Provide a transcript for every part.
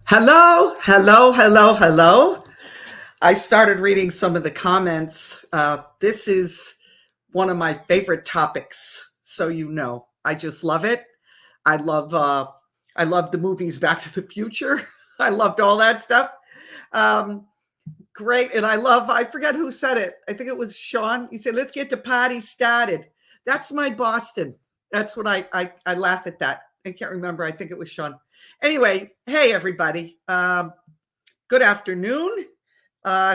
Hello, hello, hello, hello. I started reading some of the comments. This is one of my favorite topics, so you know. I just love it. I love I love the movies Back to the Future. I loved all that stuff. Um, Great. And I forget who said it. I think it was Sean. He said, let's get the party started. That's my Boston. That's what I laugh at that. I can't remember. I think it was Sean. Anyway, hey, everybody. Good afternoon.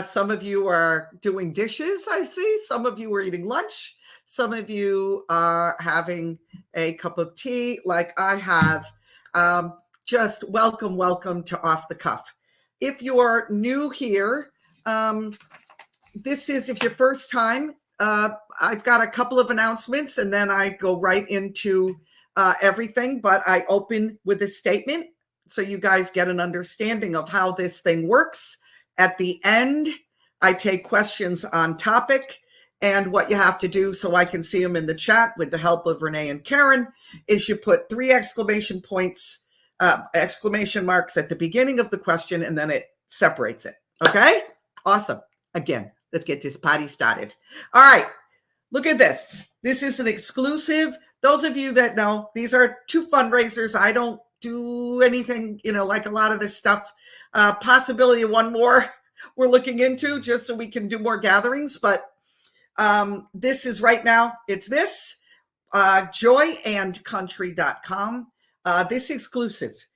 Some of you are doing dishes, I see. Some of you are eating lunch. Some of you are having a cup of tea like I have. Just welcome to Off the Cuff. If you are new here, this is, if your first time, I've got a couple of announcements and then I go right into everything, but I open with a statement so you guys get an understanding of how this thing works. At the end, I take questions on topic, and what you have to do so I can see them in the chat with the help of Renee and Karen is you put 3 exclamation marks at the beginning of the question, and then it separates it. Okay? Awesome. Again, let's get this party started. All right. Look at this. This is an exclusive. Those of you that know, these are 2 fundraisers. I don't do anything, like a lot of this stuff. Possibility of one more we're looking into just so we can do more gatherings. But this is right now, it's this, joyandcountry.com. This exclusive.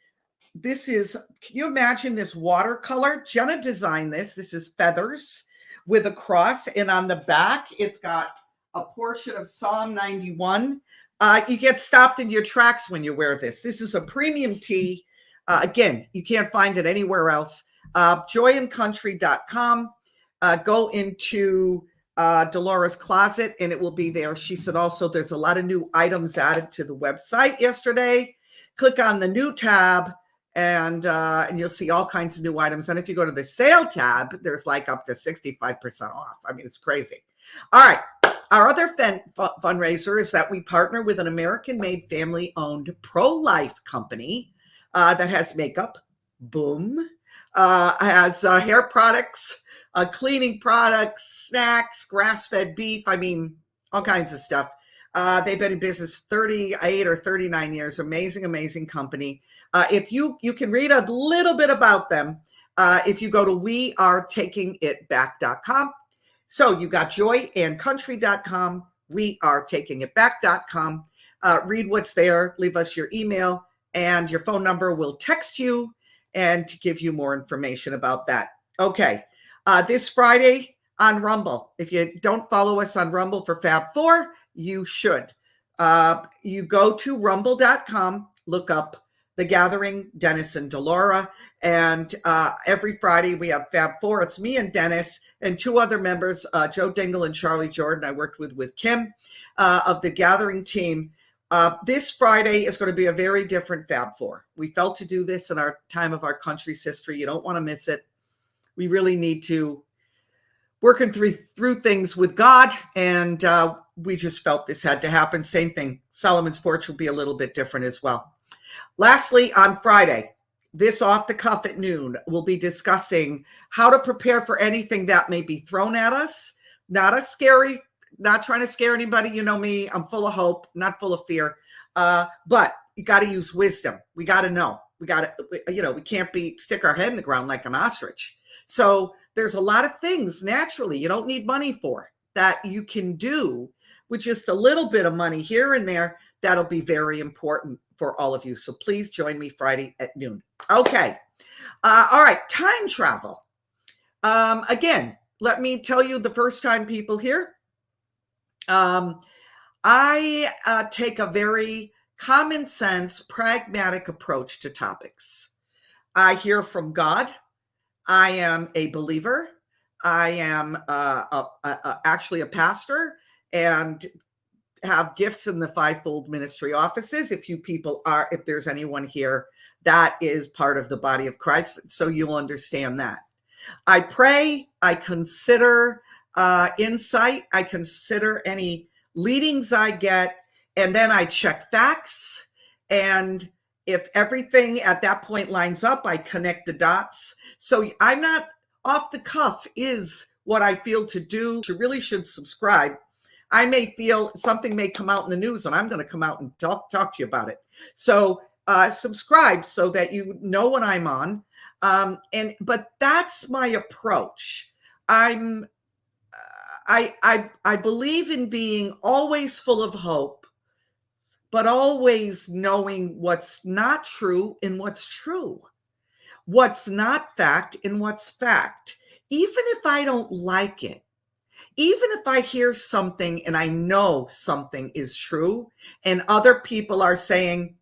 This is, can you imagine this watercolor? Jenna designed this. This is feathers with a cross. And on the back, it's got a portion of Psalm 91. You get stopped in your tracks when you wear this. This is a premium tee. Again, you can't find it anywhere else. Joyandcountry.com. Go into Delora's closet and it will be there. She said also there's a lot of new items added to the website yesterday. Click on the new tab and you'll see all kinds of new items. And if you go to the sale tab, there's like up to 65% off. I mean, it's crazy. All right. Our other fundraiser is that we partner with an American-made, family-owned pro-life company that has makeup, boom, has hair products, cleaning products, snacks, grass-fed beef. I mean, all kinds of stuff. They've been in business 38 or 39 years. Amazing company. If you can read a little bit about them, if you go to wearetakingitback.com. So you got joyandcountry.com, wearetakingitback.com. Read what's there, leave us your email, and your phone number. Will text you and to give you more information about that. Okay, this Friday on Rumble. If you don't follow us on Rumble for Fab 4, you should. You go to rumble.com, look up The Gathering, Dennis and Delora, and every Friday we have Fab 4. It's me and Dennis and 2 other members, Joe Dingle and Charlie Jordan, I worked with Kim of the Gathering team. This Friday is going to be a very different Fab 4. We felt to do this in our time of our country's history. You don't want to miss it. We really need to working through things with God, and we just felt this had to happen. Same thing. Solomon's Porch will be a little bit different as well. Lastly, on Friday, this Off the Cuff at noon, we'll be discussing how to prepare for anything that may be thrown at us. Not trying to scare anybody. You know me, I'm full of hope, not full of fear. But you got to use wisdom. We got to know. We can't stick our head in the ground like an ostrich. So there's a lot of things naturally you don't need money for that you can do with just a little bit of money here and there. That'll be very important for all of you. So please join me Friday at noon. Okay. All right. Time travel. Again, let me tell you the first time people here. I take a very common sense, pragmatic approach to topics. I hear from God. I am a believer. I am actually a pastor and have gifts in the 5-fold ministry offices. If there's anyone here that is part of the body of Christ, so you'll understand that. I pray, I consider insight, I consider any leadings I get, and then I check facts. And If everything at that point lines up, I connect the dots. So I'm not off the cuff is what I feel to do. You really should subscribe. I may feel something may come out in the news and I'm going to come out and talk to you about it. So subscribe so that you know when I'm on. But that's my approach. I believe in being always full of hope, but always knowing what's not true and what's true, what's not fact and what's fact. Even if I don't like it, even if I hear something and I know something is true and other people are saying,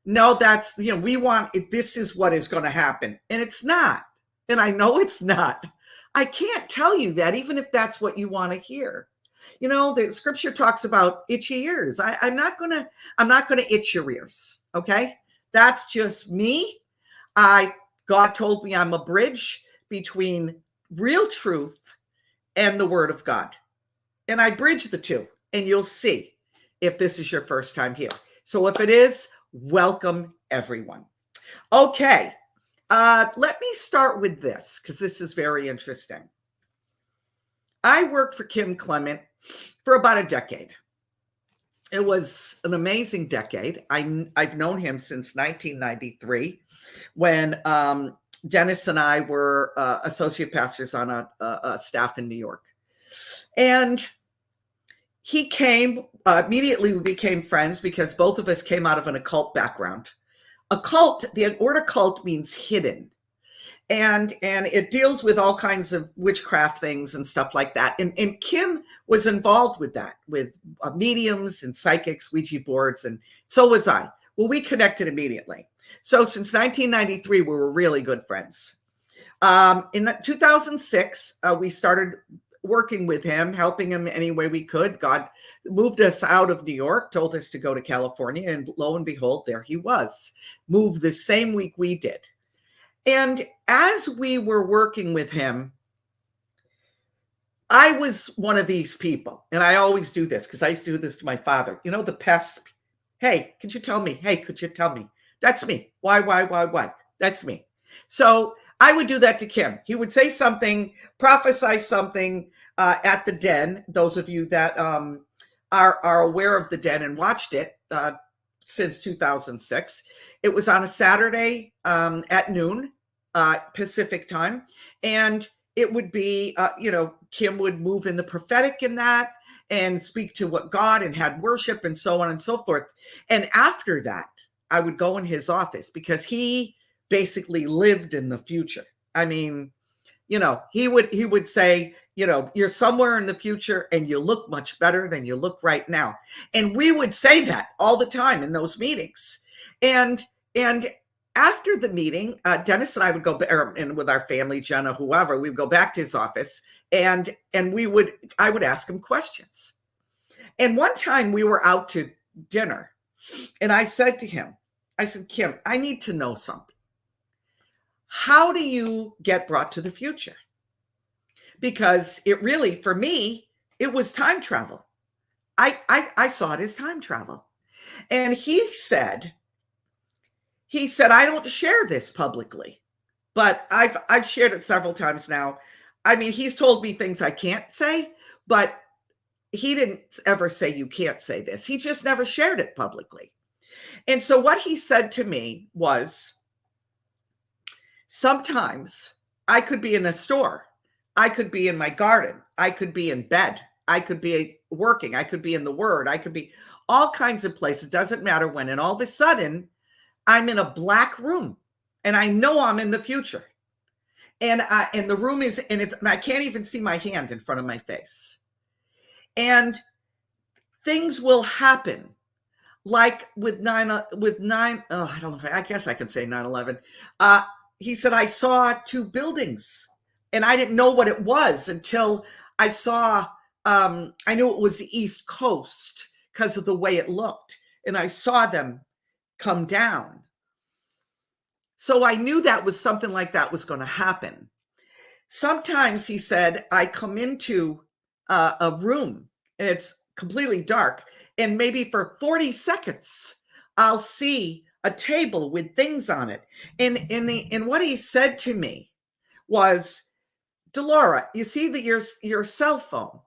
no, that's, we want it, this is what is going to happen. And it's not. And I know it's not. I can't tell you that, even if that's what you want to hear. The scripture talks about itchy ears. I'm not gonna itch your ears. Okay. That's just me. God told me I'm a bridge between real truth and the word of God. And I bridge the two, and you'll see if this is your first time here. So if it is, welcome everyone. Okay. Let me start with this because this is very interesting. I worked for Kim Clement for about a decade. It was an amazing decade. I've known him since 1993 when Dennis and I were associate pastors on a staff in New York. And he came, immediately we became friends because both of us came out of an occult background. Occult, the word occult means hidden. And it deals with all kinds of witchcraft things and stuff like that. And Kim was involved with that, with mediums and psychics, Ouija boards, and so was I. Well, we connected immediately. So since 1993, we were really good friends. In 2006, we started working with him, helping him any way we could. God moved us out of New York, told us to go to California, and lo and behold, there he was, moved the same week we did. And as we were working with him, I was one of these people, and I always do this because I used to do this to my father. The pests. Hey, could you tell me? Hey, could you tell me? That's me. Why? That's me. So I would do that to Kim. He would say something, prophesy something at the Den. Those of you that are aware of the Den and watched it since 2006. It was on a Saturday at noon Pacific time. And it would be, Kim would move in the prophetic in that and speak to what God and had worship and so on and so forth. And after that, I would go in his office because he basically lived in the future. I mean, he would say, you're somewhere in the future and you look much better than you look right now. And we would say that all the time in those meetings. And after the meeting, Dennis and I would go, and with our family, Jenna, whoever, we would go back to his office and I would ask him questions. And one time we were out to dinner and I said to him, Kim, I need to know something. How do you get brought to the future? Because it really, for me, it was time travel. I saw it as time travel. And he said, I don't share this publicly, but I've shared it several times now. I mean, he's told me things I can't say, but he didn't ever say you can't say this. He just never shared it publicly. And so what he said to me was, sometimes I could be in a store. I could be in my garden. I could be in bed. I could be working. I could be in the Word. I could be all kinds of places. Doesn't matter when. And all of a sudden, I'm in a black room and I know I'm in the future. And the room is, and I can't even see my hand in front of my face. And things will happen. Like with I don't know if I guess I can say 9/11. He said, I saw two buildings and I didn't know what it was until I saw, I knew it was the East Coast because of the way it looked. And I saw them come down. So I knew that was something like that was going to happen. Sometimes, he said, I come into a room and it's completely dark. And maybe for 40 seconds, I'll see a table with things on it. And what he said to me was, Delora, you see that your cell phone.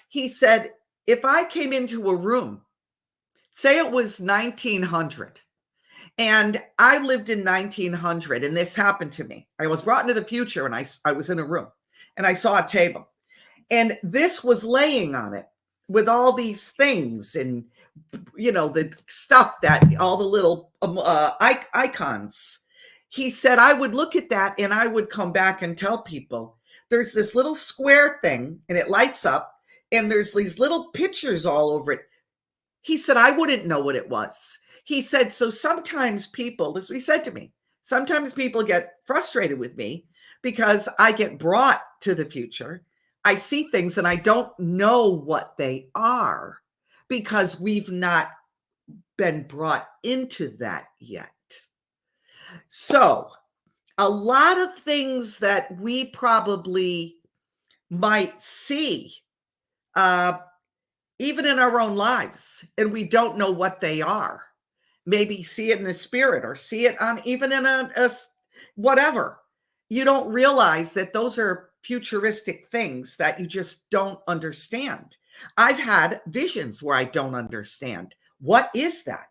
He said, if I came into a room, say it was 1900, and I lived in 1900, and this happened to me. I was brought into the future, and I was in a room, and I saw a table, and this was laying on it with all these things, and the stuff, that all the little icons. He said I would look at that, and I would come back and tell people there's this little square thing, and it lights up, and there's these little pictures all over it. He said I wouldn't know what it was. He said, so sometimes people, this is what he said to me, sometimes people get frustrated with me because I get brought to the future. I see things and I don't know what they are because we've not been brought into that yet. So a lot of things that we probably might see, even in our own lives, and we don't know what they are. Maybe see it in the spirit, or see it on even in a whatever. You don't realize that those are futuristic things that you just don't understand. I've had visions where I don't understand. What is that?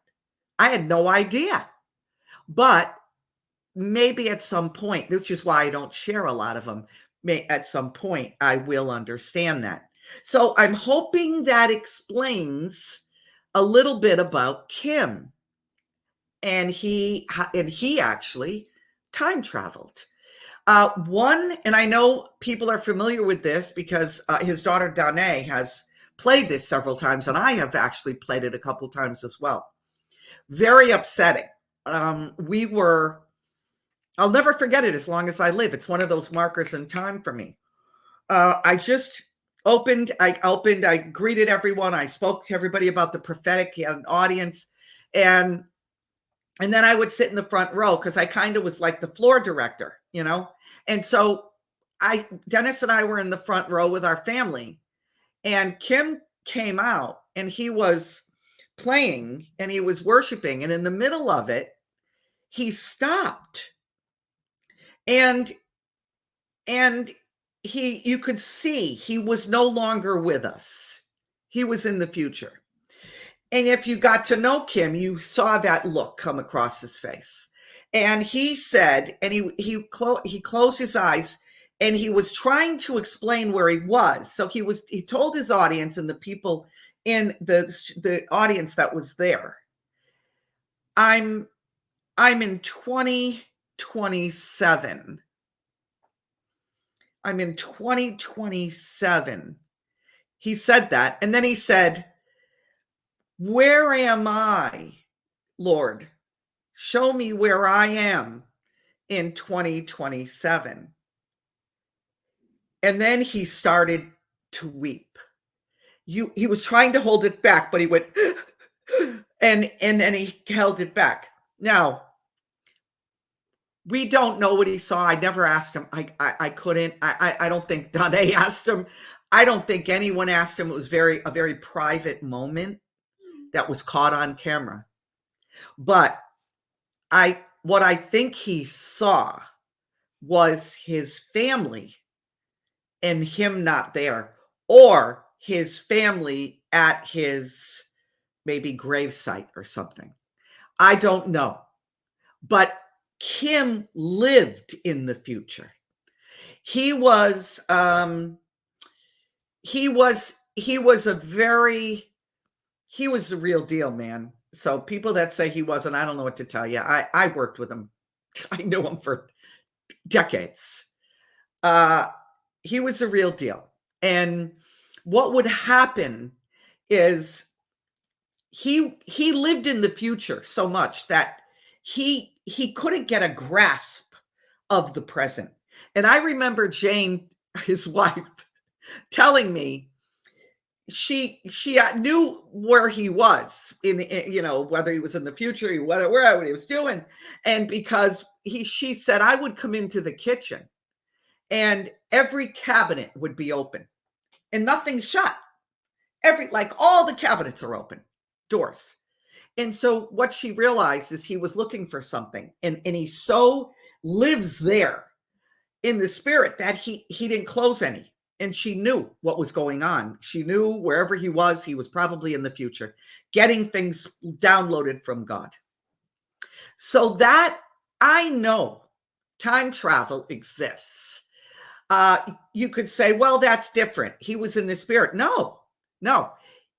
I had no idea. But maybe at some point, which is why I don't share a lot of them, at some point I will understand that. So I'm hoping that explains a little bit about Kim. And he actually time traveled. And I know people are familiar with this because his daughter Danae has played this several times, and I have actually played it a couple of times as well. Very upsetting. I'll never forget it as long as I live. It's one of those markers in time for me. I greeted everyone. I spoke to everybody about the prophetic. He had an audience, and then I would sit in the front row because I kind of was like the floor director, And so Dennis and I were in the front row with our family, and Kim came out, and he was playing and he was worshiping. And in the middle of it, he stopped, and you could see he was no longer with us. He was in the future. And if you got to know Kim, you saw that look come across his face. And he said, and he closed his eyes, and he was trying to explain where he was. So he told his audience and the people in the audience that was there, I'm in 2027. I'm in 2027. He said that. And then he said, where am I, Lord? Show me where I am in 2027. And then he started to weep. He was trying to hold it back, but he went, and then he held it back. Now, we don't know what he saw. I never asked him. I couldn't. I don't think Danae asked him. I don't think anyone asked him. It was a very private moment that was caught on camera. But what I think he saw was his family and him not there, or his family at his maybe gravesite or something. I don't know. But Kim lived in the future. He was the real deal, man. So people that say he wasn't, I don't know what to tell you. I worked with him. I knew him for decades. He was a real deal. And what would happen is he lived in the future so much that he couldn't get a grasp of the present. And I remember Jane, his wife, telling me she knew where he was in whether he was in the future, wherever he was doing. And because she said, I would come into the kitchen and every cabinet would be open and nothing shut. All the cabinets are open, doors. And so what she realized is he was looking for something, and he so lives there in the spirit that he didn't close any. And she knew what was going on. She knew wherever he was probably in the future, getting things downloaded from God. So that I know time travel exists. You could say, well, that's different. He was in the spirit. No.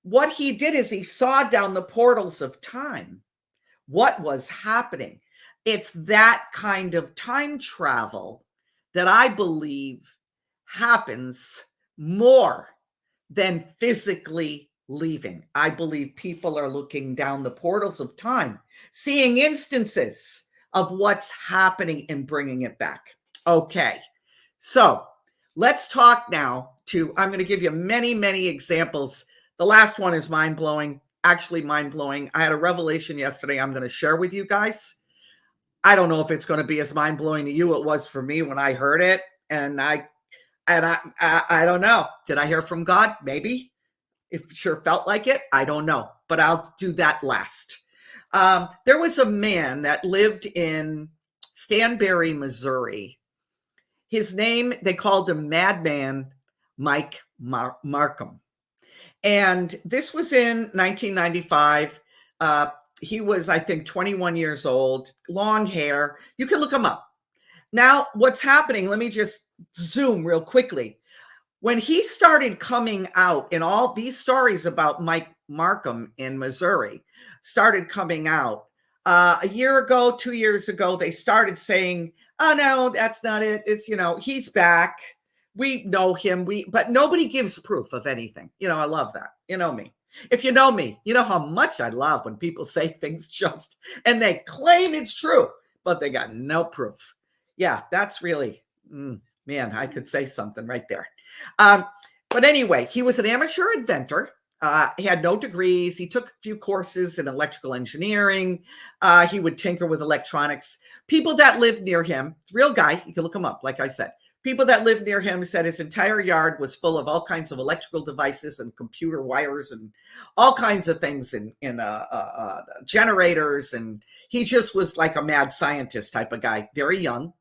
What he did is he saw down the portals of time what was happening. It's that kind of time travel that I believe happens more than physically leaving. I believe people are looking down the portals of time, seeing instances of what's happening and bringing it back. Okay, so let's talk now I'm going to give you many, many examples. The last one is mind-blowing, actually mind-blowing. I had a revelation yesterday I'm going to share with you guys. I don't know if it's going to be as mind-blowing to you it was for me when I heard it. And I don't know. Did I hear from God? Maybe. It sure felt like it. I don't know, but I'll do that last. There was a man that lived in Stanberry, Missouri. His name, they called him Madman Mike Markham. And this was in 1995. He was, I think, 21 years old, long hair. You can look him up. Now, what's happening, let me just zoom real quickly. When he started coming out, and all these stories about Mike Markham in Missouri started coming out, a year ago, 2 years ago, they started saying, oh, no, that's not it. It's, he's back. We know him. But nobody gives proof of anything. I love that. You know me. If you know me, you know how much I love when people say things just, and they claim it's true, but they got no proof. Yeah, that's really, man, I could say something right there. But anyway, he was an amateur inventor. He had no degrees. He took a few courses in electrical engineering. He would tinker with electronics. People that lived near him, real guy, you can look him up, like I said. People that lived near him said his entire yard was full of all kinds of electrical devices and computer wires and all kinds of things in generators. And he just was like a mad scientist type of guy, very young.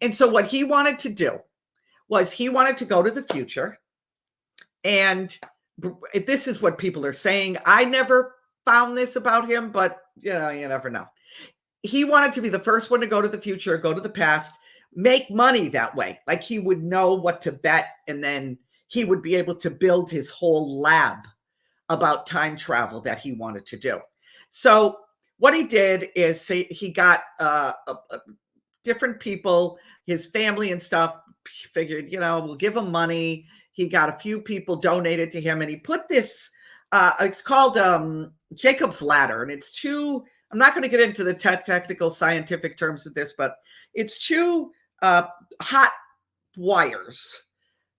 And so what he wanted to do was he wanted to go to the future. And this is what people are saying. I never found this about him, but you never know. He wanted to be the first one to go to the future, go to the past, make money that way. Like he would know what to bet, and then he would be able to build his whole lab about time travel that he wanted to do. So what he did is he got different people, his family and stuff, figured, we'll give him money. He got a few people donated to him, and he put this, it's called Jacob's Ladder. And it's I'm not going to get into the technical scientific terms of this, but it's two hot wires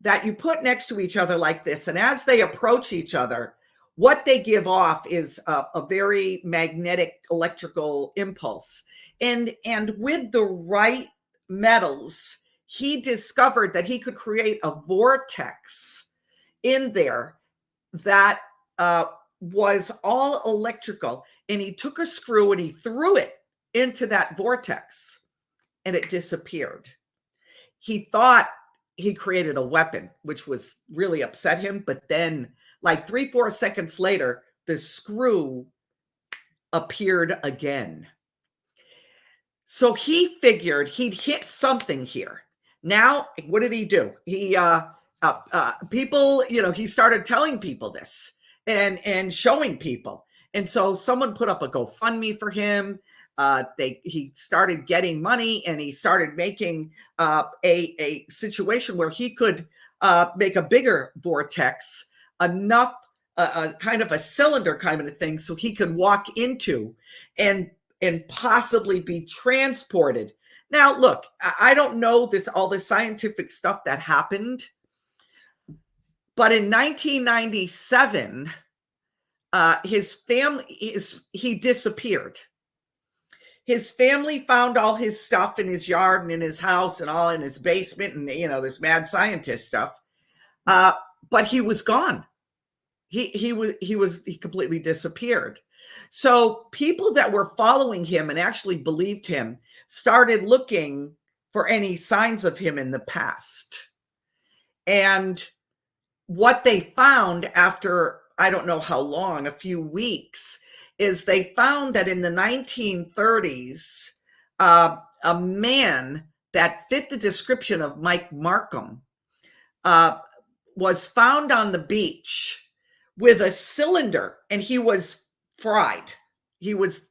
that you put next to each other like this. And as they approach each other, what they give off is a very magnetic electrical impulse. And with the right metals, he discovered that he could create a vortex in there that was all electrical. And he took a screw and he threw it into that vortex, and it disappeared. He thought he created a weapon, which was really upset him. But then like 3-4 seconds later, the screw appeared again. So he figured he'd hit something here. Now, what did he do? He people, he started telling people this and showing people. And so someone put up a GoFundMe for him. He started getting money, and he started making a situation where he could make a bigger vortex, enough, kind of a cylinder kind of a thing, so he could walk into and possibly be transported. Now, look, I don't know all the scientific stuff that happened, but in 1997, his family, he disappeared. His family found all his stuff in his yard and in his house and all in his basement and, this mad scientist stuff. But he was gone. he completely disappeared. So people that were following him and actually believed him started looking for any signs of him in the past. And what they found after, I don't know how long, a few weeks, is they found that in the 1930s, a man that fit the description of Mike Markham was found on the beach with a cylinder, and he was fried. He was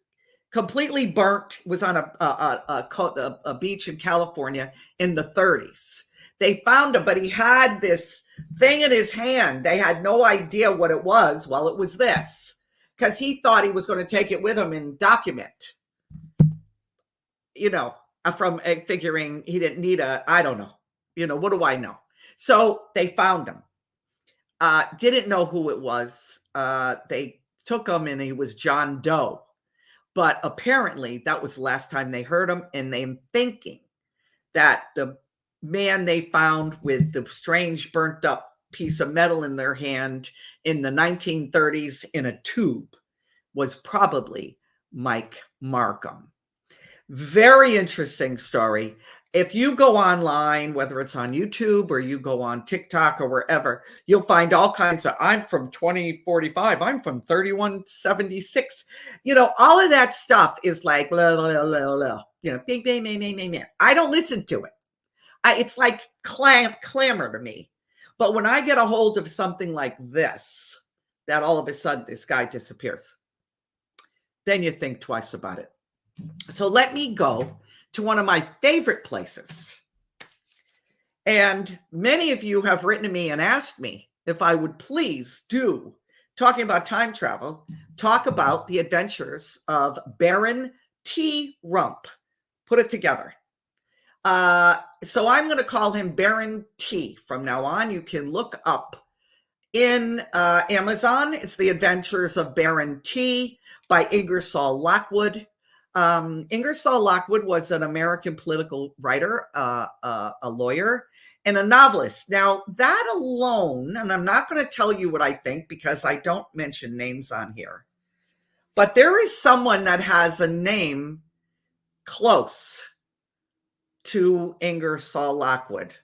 completely burnt, was on a beach in California in the 30s. They found him, but he had this thing in his hand. They had no idea what it was. Well, it was this, because he thought he was going to take it with him and document, from figuring he didn't need I don't know, what do I know? So they found him. Didn't know who it was. They took him, and he was John Doe. But apparently that was the last time they heard him, and they're thinking that the man they found with the strange burnt up piece of metal in their hand in the 1930s in a tube was probably Mike Markham. Very interesting story. If you go online, whether it's on YouTube or you go on TikTok or wherever, you'll find all kinds of, I'm from 2045, I'm from 3176. All of that stuff is like, blah, blah, blah, blah. Bing, bang, bang, bang, bang, bang. I don't listen to it. It's like clamor to me. But when I get a hold of something like this, that all of a sudden this guy disappears, then you think twice about it. So let me go to one of my favorite places. And many of you have written to me and asked me if I would please do, talking about time travel, talk about the adventures of Baron T. Rump. Put it together. So I'm going to call him Baron T. From now on, you can look up in Amazon. It's The Adventures of Baron T. by Ingersoll Lockwood. Ingersoll Lockwood was an American political writer, a lawyer, and a novelist. Now, that alone, and I'm not going to tell you what I think because I don't mention names on here, but there is someone that has a name close to Ingersoll Lockwood,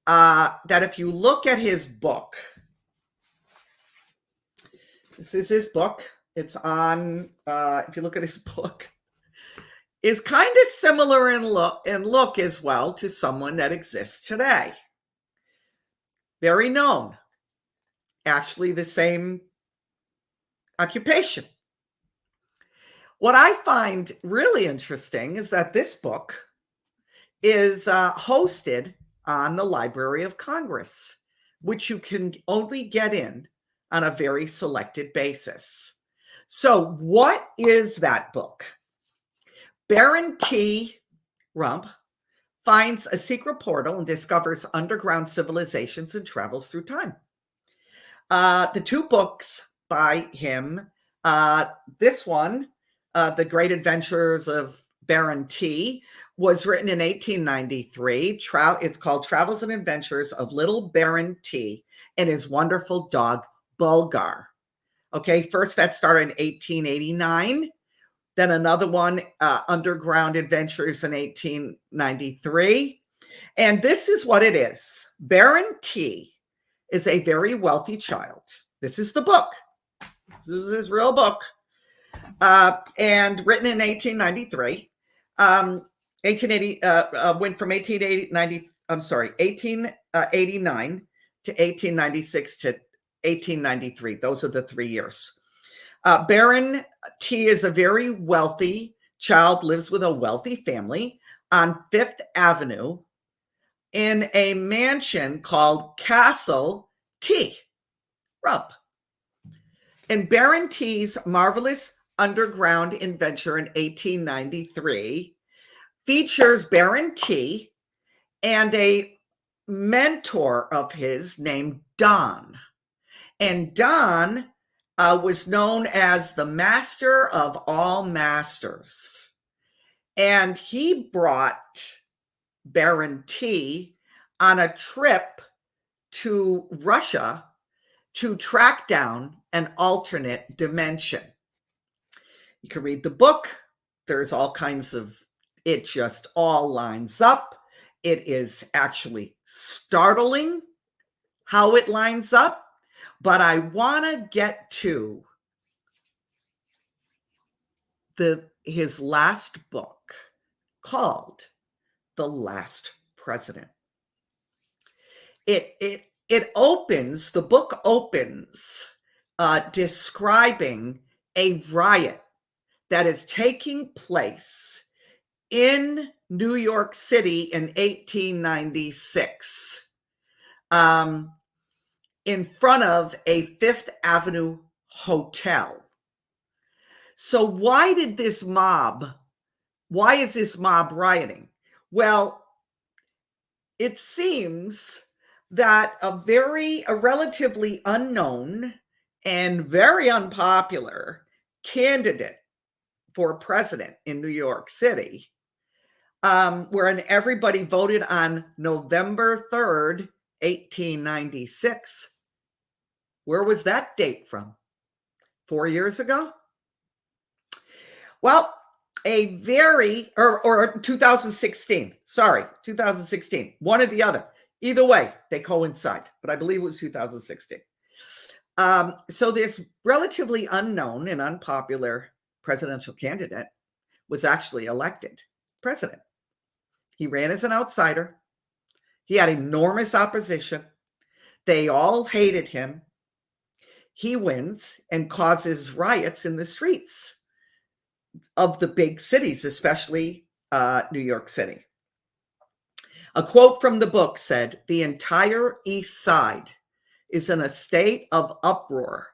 that if you look at his book, this is his book. It's on, if you look at his book, is kind of similar in look as well to someone that exists today. Very known. Actually, the same occupation. What I find really interesting is that this book is hosted on the Library of Congress, which you can only get in on a very selected basis. So what is that book? Baron T. Rump finds a secret portal and discovers underground civilizations and travels through time. The two books by him, this one, The Great Adventures of Baron T., was written in 1893. It's called Travels and Adventures of Little Baron T. and His Wonderful Dog, Bulgar. Okay, first that started in 1889. Then another one, Underground Adventures in 1893. And this is what it is. Baron T is a very wealthy child. This is the book. This is his real book. And written in 1893. 1880 went from 1889 to 1896 to 1893. Those are the 3 years. Baron T is a very wealthy child, lives with a wealthy family on Fifth Avenue in a mansion called Castle T. Rump. And Baron T's marvelous underground adventure in 1893 features Baron T and a mentor of his named Don. And Don was known as the master of all masters. And he brought Baron T on a trip to Russia to track down an alternate dimension. You can read the book. There's all kinds of, it just all lines up. It is actually startling how it lines up, but I want to get to his last book called The Last President. The book opens describing a riot that is taking place in New York City in 1896, in front of a Fifth Avenue hotel. So why is this mob rioting? Well, it seems that a relatively unknown and very unpopular candidate for president in New York City, wherein everybody voted on November 3rd, 1896. Where was that date from? 4 years ago? Well, or 2016. Sorry, 2016. One or the other. Either way, they coincide, but I believe it was 2016. So this relatively unknown and unpopular presidential candidate was actually elected president. He ran as an outsider. He had enormous opposition. They all hated him. He wins and causes riots in the streets of the big cities, especially New York City. A quote from the book said, "The entire East Side is in a state of uproar,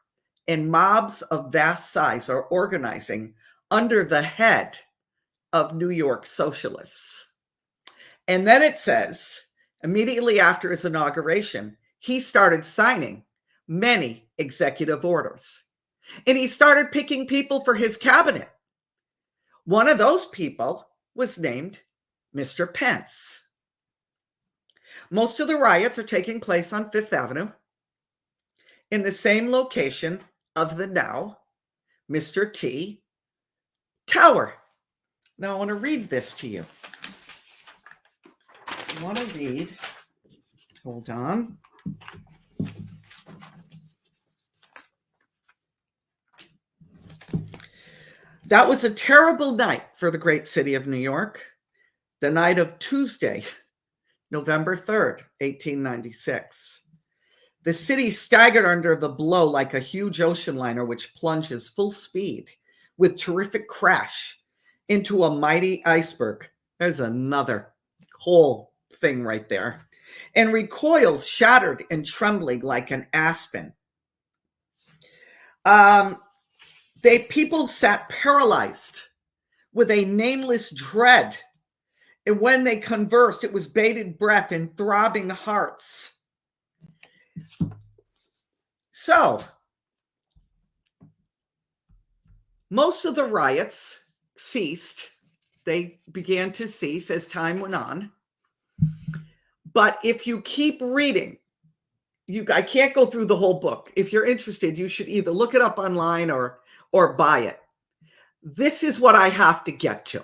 and mobs of vast size are organizing under the head of New York socialists." And then it says, immediately after his inauguration, he started signing many executive orders. And he started picking people for his cabinet. One of those people was named Mr. Pence. Most of the riots are taking place on Fifth Avenue, in the same location of the now Mr. T Tower. Now I want to read this to you. I want to read, hold on. That was a terrible night for the great city of New York, the night of Tuesday, November 3rd, 1896. The city staggered under the blow like a huge ocean liner which plunges full speed with terrific crash into a mighty iceberg. There's another whole thing right there. And recoils shattered and trembling like an aspen. People sat paralyzed with a nameless dread. And when they conversed, it was bated breath and throbbing hearts. So, most of the riots ceased. They began to cease as time went on. But if you keep reading, I can't go through the whole book. If you're interested, you should either look it up online or buy it. This is what I have to get to.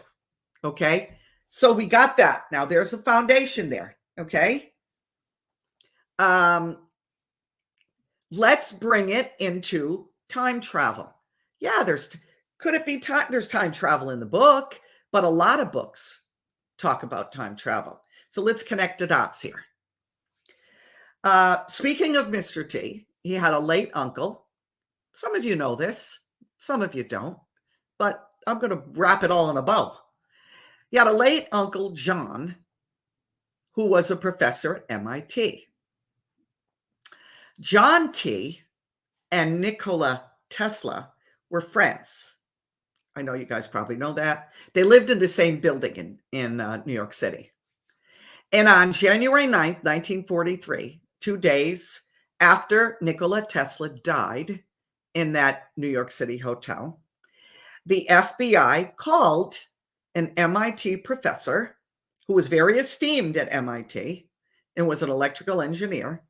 Okay? So we got that. Now there's a foundation there. Okay? Let's bring it into time travel. Yeah, there's time travel in the book, but a lot of books talk about time travel. So let's connect the dots here. Speaking of Mr. T, he had a late uncle. Some of you know this, some of you don't, but I'm going to wrap it all in a bow. He had a late uncle, John, who was a professor at MIT. John T. and Nikola Tesla were friends. I know you guys probably know that. They lived in the same building in New York City. And on January 9th, 1943, 2 days after Nikola Tesla died in that New York City hotel, the FBI called an MIT professor who was very esteemed at MIT and was an electrical engineer.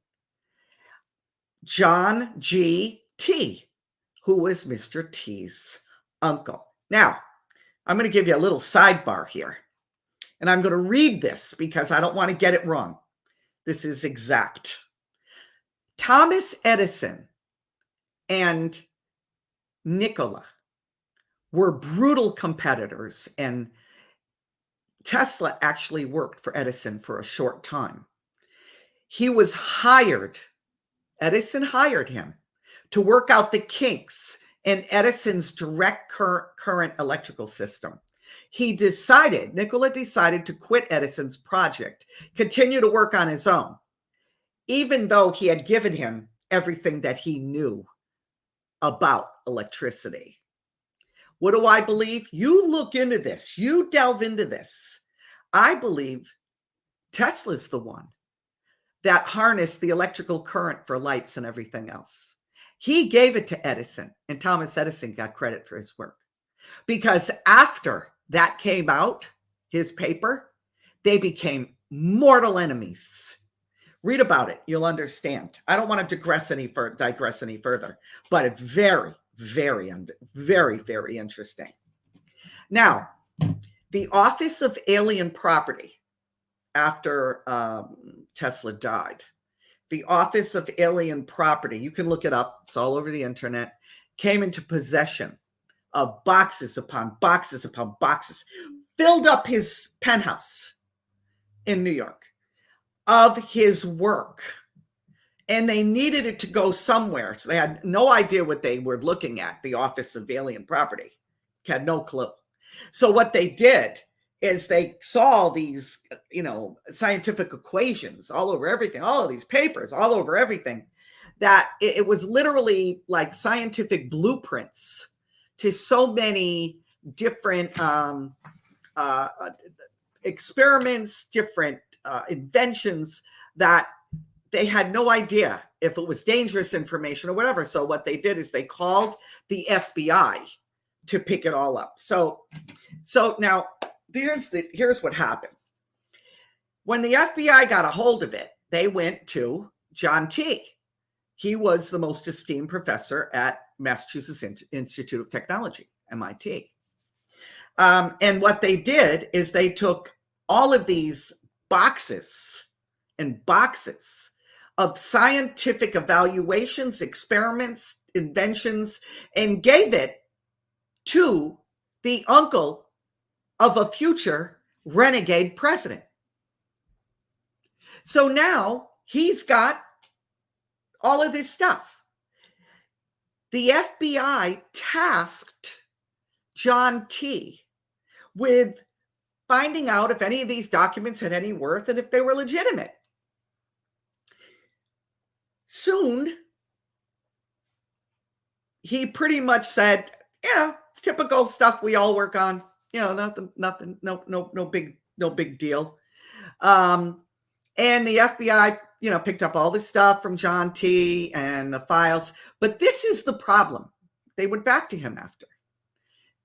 John G. T, who was Mr. T's uncle. Now, I'm going to give you a little sidebar here, and I'm going to read this because I don't want to get it wrong. This is exact. Thomas Edison and Nikola were brutal competitors, and Tesla actually worked for Edison for a short time. He was hired, Edison hired him to work out the kinks in Edison's direct current electrical system. Nikola decided to quit Edison's project, continue to work on his own, even though he had given him everything that he knew about electricity. What do I believe? You look into this, you delve into this. I believe Tesla's the one that harnessed the electrical current for lights and everything else. He gave it to Edison, and Thomas Edison got credit for his work. Because after that came out, his paper, they became mortal enemies. Read about it. You'll understand. I don't want to digress any further, but it's very, very, very interesting. Now, the Office of Alien Property, after Tesla died, the Office of Alien Property, you can look it up, it's all over the internet, came into possession of boxes upon boxes upon boxes, filled up his penthouse in New York of his work. And they needed it to go somewhere. So they had no idea what they were looking at. The Office of Alien Property had no clue. So what they did is they saw these, scientific equations all over everything, all of these papers all over everything, that it was literally like scientific blueprints to so many different experiments, different inventions, that they had no idea if it was dangerous information or whatever. So what they did is they called the FBI to pick it all up. So now here's what happened. When the FBI got a hold of it, they went to John T. He was the most esteemed professor at Massachusetts Institute of Technology, MIT. And what they did is they took all of these boxes and boxes of scientific evaluations, experiments, inventions, and gave it to the uncle of a future renegade president. So now he's got all of this stuff. The FBI tasked John T. with finding out if any of these documents had any worth and if they were legitimate. Soon, he pretty much said, it's typical stuff we all work on. Nothing, no big deal. And the FBI, picked up all this stuff from John T. and the files. But this is the problem. They went back to him after.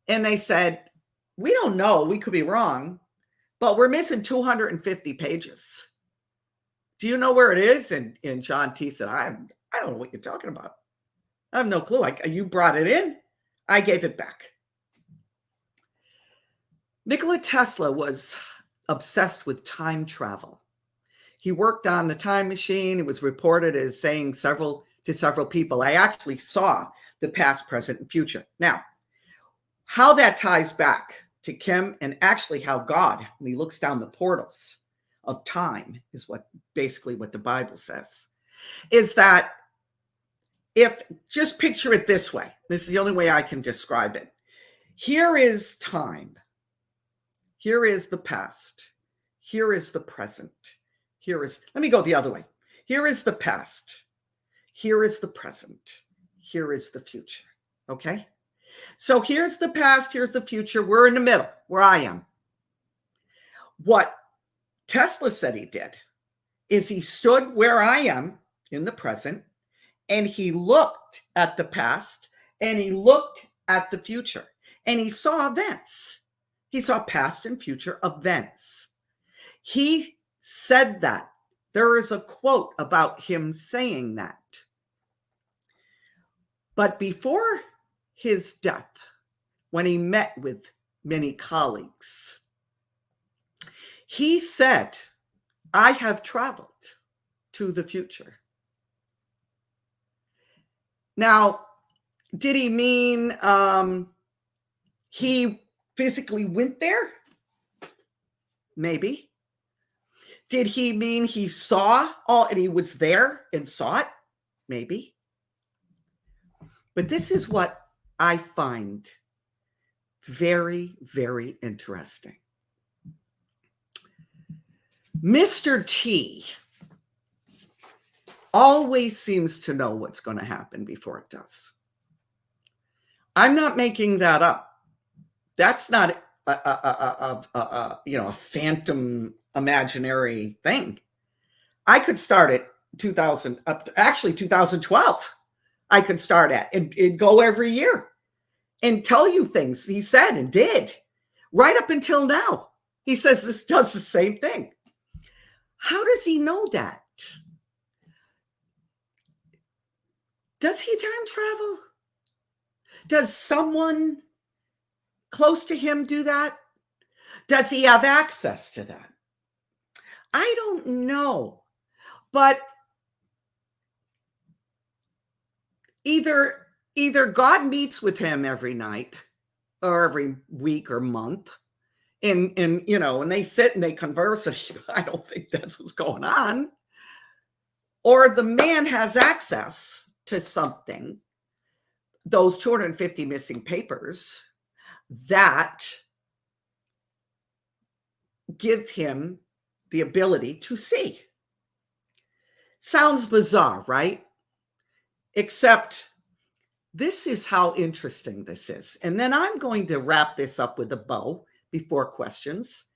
And they said, we don't know, we could be wrong, but we're missing 250 pages. Do you know where it is? And John T. said, I don't know what you're talking about. I have no clue. You brought it in. I gave it back. Nikola Tesla was obsessed with time travel. He worked on the time machine. It was reported as saying to several people, I actually saw the past, present, and future. Now, how that ties back to Kim, and actually how God, when he looks down the portals of time, is basically what the Bible says, is that just picture it this way. This is the only way I can describe it. Here is time. Here is the past. Here is the present. Let me go the other way. Here is the past. Here is the present. Here is the future. Okay? So here's the past, here's the future. We're in the middle, where I am. What Tesla said he did is he stood where I am in the present, and he looked at the past, and he looked at the future, and he saw events. He saw past and future events. He said that. There is a quote about him saying that. But before his death, when he met with many colleagues, he said, I have traveled to the future. Now, did he mean he physically went there? Maybe. Did he mean he saw all and he was there and saw it? Maybe. But this is what I find very, very interesting. Mr. T always seems to know what's going to happen before it does. I'm not making that up. That's not a phantom imaginary thing. I could start at 2012. I could start at and go every year and tell you things he said and did right up until now. He says this does the same thing. How does he know that? Does he time travel? Does someone close to him do that? Does he have access to that? I don't know. But either God meets with him every night or every week or month, and they sit and they converse, and I don't think that's what's going on. Or the man has access to something, those 250 missing papers that give him the ability to see. Sounds bizarre, right? Except this is how interesting this is. And then I'm going to wrap this up with a bow before questions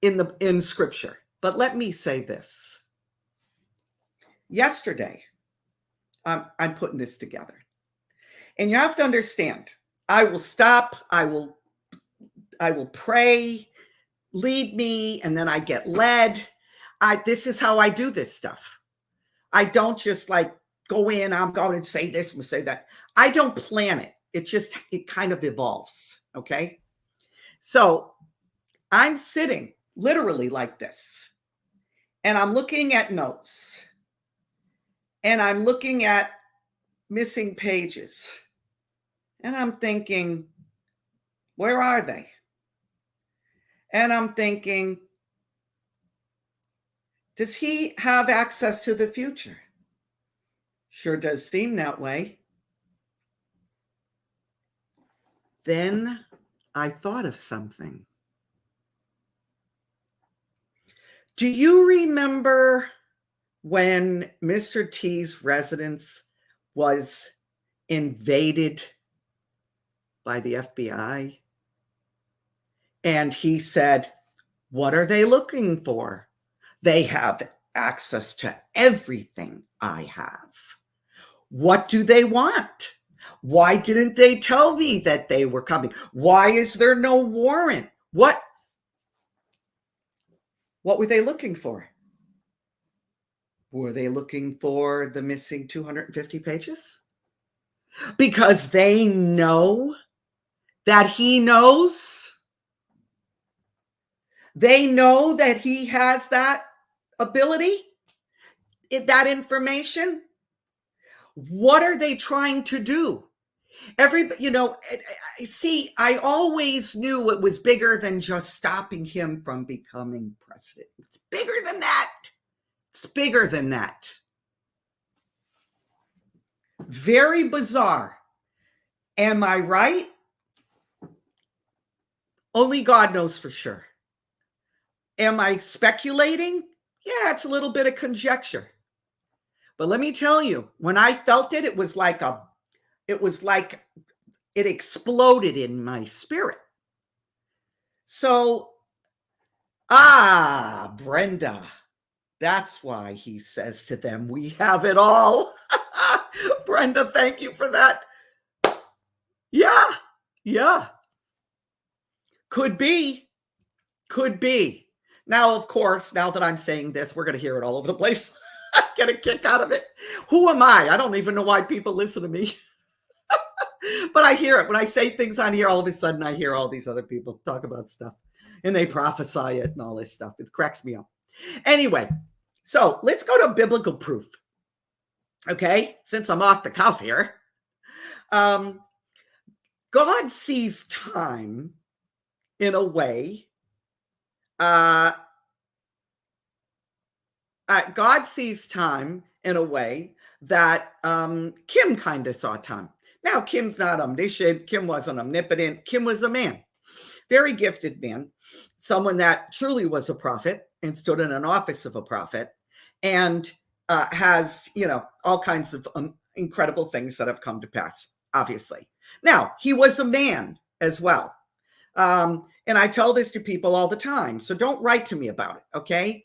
in scripture. But let me say this. Yesterday, I'm putting this together. And you have to understand, I will stop, I will pray, lead me, and then I get led. This is how I do this stuff. I don't just like go in, I'm going to say this, and say that. I don't plan it. It kind of evolves, okay? So I'm sitting literally like this, and I'm looking at notes, and I'm looking at missing pages, and I'm thinking, where are they? And I'm thinking, does he have access to the future? Sure does seem that way. Then I thought of something. Do you remember when Mr. T's residence was invaded by the FBI? And he said, what are they looking for? They have access to everything I have. What do they want? Why didn't they tell me that they were coming? Why is there no warrant? What were they looking for? Were they looking for the missing 250 pages? Because they know that he knows. They know that he has that ability, that information. What are they trying to do? See, I always knew it was bigger than just stopping him from becoming president. It's bigger than that. It's bigger than that. Very bizarre. Am I right? Only God knows for sure. Am I speculating? Yeah, it's a little bit of conjecture. But let me tell you, when I felt it, it was like it exploded in my spirit. So, Brenda, that's why he says to them, we have it all. Brenda, thank you for that. Yeah. Could be. Now, of course, now that I'm saying this, we're going to hear it all over the place. Get a kick out of it. Who am I? I don't even know why people listen to me. But I hear it. When I say things on here, all of a sudden I hear all these other people talk about stuff and they prophesy it and all this stuff. It cracks me up. Anyway, so let's go to biblical proof. Okay, since I'm off the cuff here. God sees time in a way. God sees time in a way that Kim kind of saw time. Now, Kim's not omniscient. Kim wasn't omnipotent. Kim was a man, very gifted man, someone that truly was a prophet and stood in an office of a prophet and has, all kinds of incredible things that have come to pass, obviously. Now, he was a man as well. And I tell this to people all the time, so don't write to me about it, okay?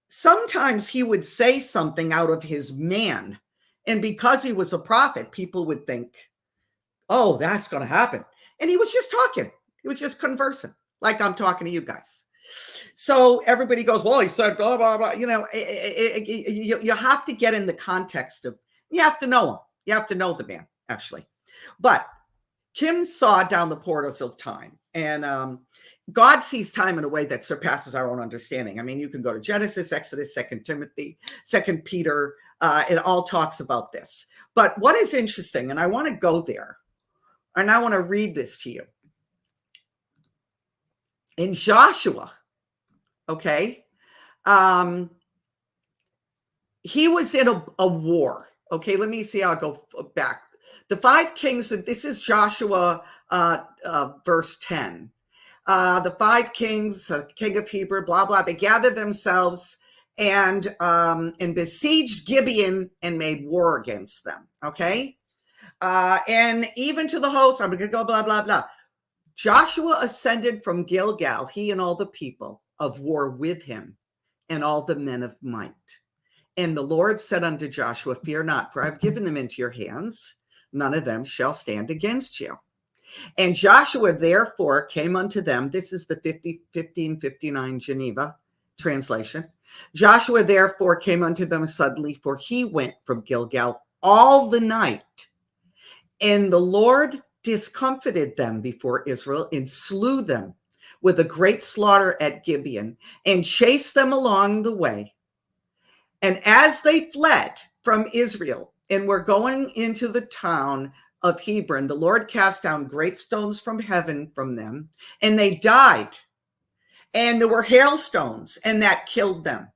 Sometimes he would say something out of his man. And because he was a prophet, people would think, oh, that's going to happen. And he was just talking. He was just conversing like I'm talking to you guys. So everybody goes, well, he said blah, blah, blah. You have to get in the context of, you have to know him. You have to know the man, actually. But Kim saw down the portals of time. And God sees time in a way that surpasses our own understanding. I mean, you can go to Genesis, Exodus, 2 Timothy, 2 Peter. It all talks about this. But what is interesting, and I want to go there, and I want to read this to you. In Joshua, okay, he was in a war. Okay, let me see. I'll go back. The 5 kings, this is Joshua verse 10. The 5 kings, king of Hebrew, blah, blah, they gathered themselves and besieged Gibeon and made war against them, okay? And even to the host, I'm going to go blah, blah, blah. Joshua ascended from Gilgal, he and all the people of war with him and all the men of might. And the Lord said unto Joshua, fear not, for I've given them into your hands. None of them shall stand against you. And Joshua therefore came unto them. This is the 1559 Geneva translation. Joshua therefore came unto them suddenly, for he went from Gilgal all the night. And the Lord discomfited them before Israel and slew them with a great slaughter at Gibeon and chased them along the way. And as they fled from Israel and were going into the town of Hebron, the Lord cast down great stones from heaven from them, and they died. And there were hailstones, and that killed them.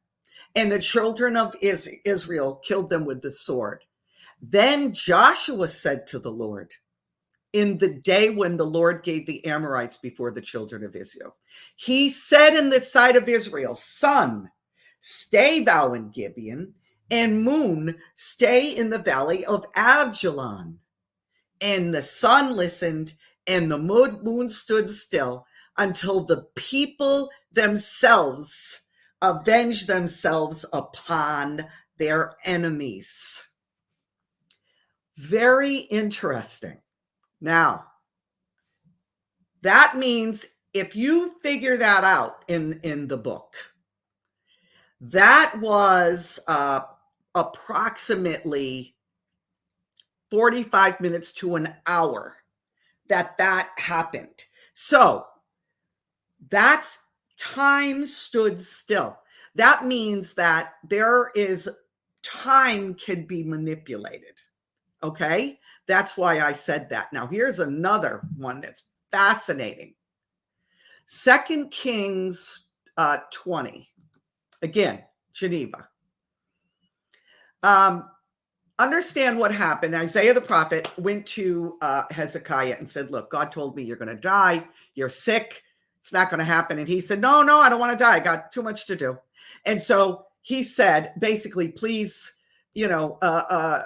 And the children of Israel killed them with the sword. Then Joshua said to the Lord, in the day when the Lord gave the Amorites before the children of Israel, he said in the sight of Israel, sun, stay thou in Gibeon, and moon, stay in the valley of Abjalon. And the sun listened, and the moon stood still until the people themselves avenged themselves upon their enemies. Very interesting. Now, that means if you figure that out in the book, that was approximately 45 minutes to an hour that happened. So that's time stood still. That means that there is time can be manipulated. Okay, that's why I said that. Now here's another one that's fascinating. 2 Kings 20. Again, Geneva. Understand what happened. Isaiah the prophet went to Hezekiah and said, look, God told me you're going to die. You're sick. It's not going to happen. And he said, no, I don't want to die. I got too much to do. And so he said, basically, please, I